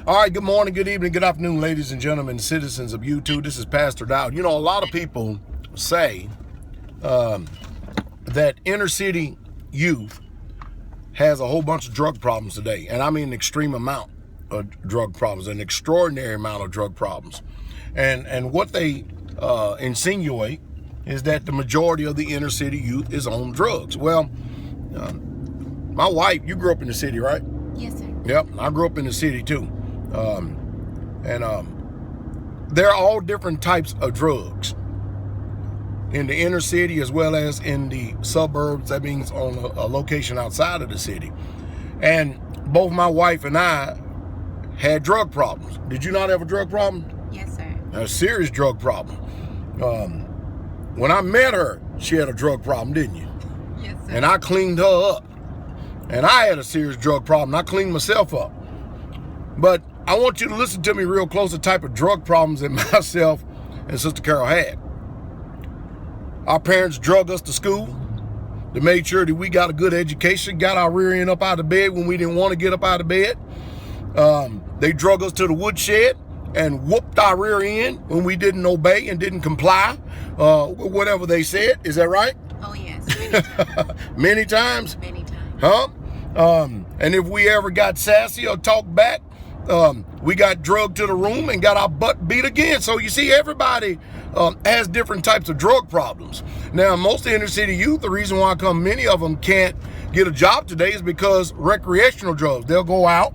All right, good morning, good evening, good afternoon, ladies and gentlemen, citizens of YouTube. This is Pastor Dowd. You know, a lot of people say that inner city youth has a whole bunch of drug problems today. And I mean an extreme amount of drug problems, an extraordinary amount of drug problems. And what they insinuate is that the majority of the inner city youth is on drugs. Well, my wife, you grew up in the city, right? Yes, sir. Yep, I grew up in the city too. There are all different types of drugs in the inner city as well as in the suburbs. That means on a location outside of the city. And both my wife and I had drug problems. Did you not have a drug problem? Yes, sir. A serious drug problem. When I met her, she had a drug problem, didn't you? Yes, sir. And I cleaned her up. And I had a serious drug problem. I cleaned myself up. But I want you to listen to me real close, the type of drug problems that myself and Sister Carol had. Our parents drug us to school. They made sure that we got a good education, got our rear end up out of bed when we didn't want to get up out of bed. They drug us to the woodshed and whooped our rear end when we didn't obey and didn't comply with whatever they said. Is that right? Oh, yes. Many times. Many times? Many times. Huh? And if we ever got sassy or talked back, we got drugged to the room and got our butt beat again. So you see, everybody has different types of drug problems. Now, most inner city youth, the reason why many of them can't get a job today is because recreational drugs. They'll go out,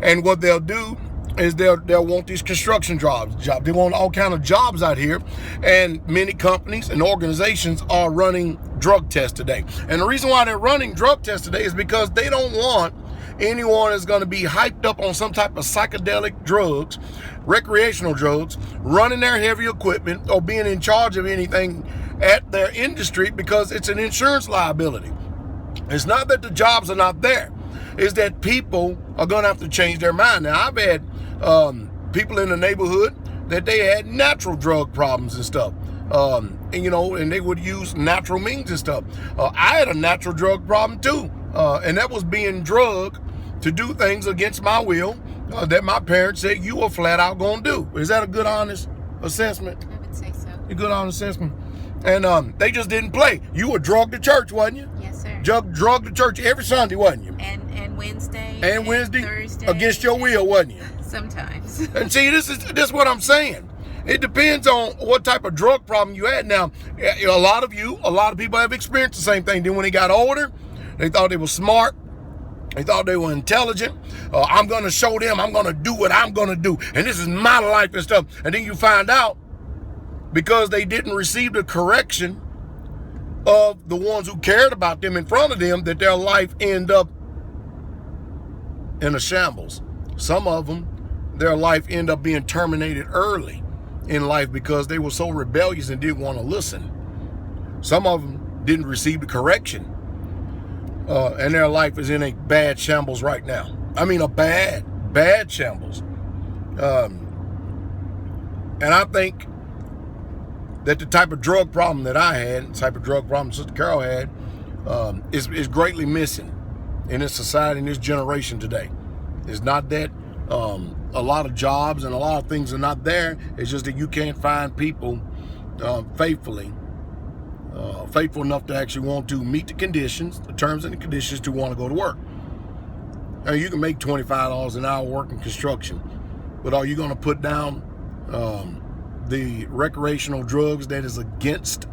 and what they'll do is they'll want these construction jobs. They want all kind of jobs out here, and many companies and organizations are running drug tests today. And the reason why they're running drug tests today is because they don't want anyone that's going to be hyped up on some type of psychedelic drugs, recreational drugs, running their heavy equipment or being in charge of anything at their industry, because it's an insurance liability. It's not that the jobs are not there. It's that people are going to have to change their mind. Now, I've had people in the neighborhood that they had natural drug problems and stuff. And they would use natural means and stuff. I had a natural drug problem too. And that was being drugged to do things against my will that my parents said you were flat out going to do. Is that a good, honest assessment? I would say so. A good, honest assessment. And they just didn't play. You were drugged to church, wasn't you? Yes, sir. Drugged to church every Sunday, wasn't you? And Wednesday. And Wednesday, Thursday. against your will, wasn't you? Sometimes. And see, this is what I'm saying. It depends on what type of drug problem you had. Now, a lot of people have experienced the same thing. Then when they got older, they thought they were smart. They thought they were intelligent. I'm going to show them. I'm going to do what I'm going to do. And this is my life and stuff. And then you find out, because they didn't receive the correction of the ones who cared about them in front of them, that their life ended up in a shambles. Some of them, their life ended up being terminated early in life because they were so rebellious and didn't want to listen. Some of them didn't receive the correction. And their life is in a bad shambles right now. I mean, a bad shambles. And I think that the type of drug problem that I had, the type of drug problem Sister Carol had, is greatly missing in this society, in this generation today. It's not that a lot of jobs and a lot of things are not there. It's just that you can't find people faithful enough to actually want to meet the conditions, the terms and the conditions to want to go to work. Now, you can make $25 an hour working construction, but are you going to put down the recreational drugs that is against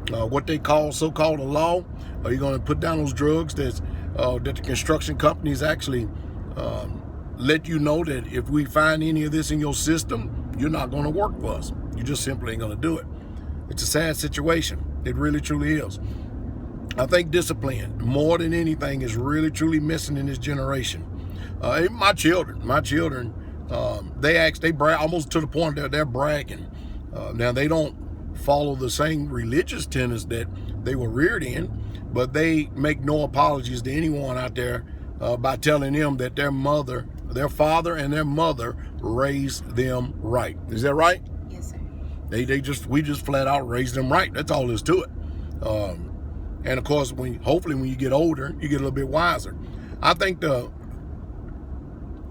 what they call so-called a law? Are you going to put down those drugs that the construction companies actually let you know that if we find any of this in your system, you're not going to work for us? You just simply ain't going to do it. It's a sad situation. It really, truly is. I think discipline, more than anything, is really, truly missing in this generation. Even my children, they brag almost to the point that they're bragging. Now, they don't follow the same religious tenets that they were reared in, but they make no apologies to anyone out there by telling them that their father and their mother raised them right. Is that right? Yes, sir. We just flat out raised them right. That's all there is to it. And of course, hopefully when you get older, you get a little bit wiser. I think the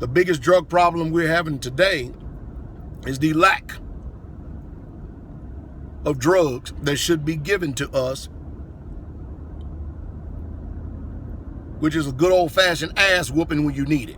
The biggest drug problem we're having today is the lack of drugs that should be given to us, which is a good old-fashioned ass whooping when you need it.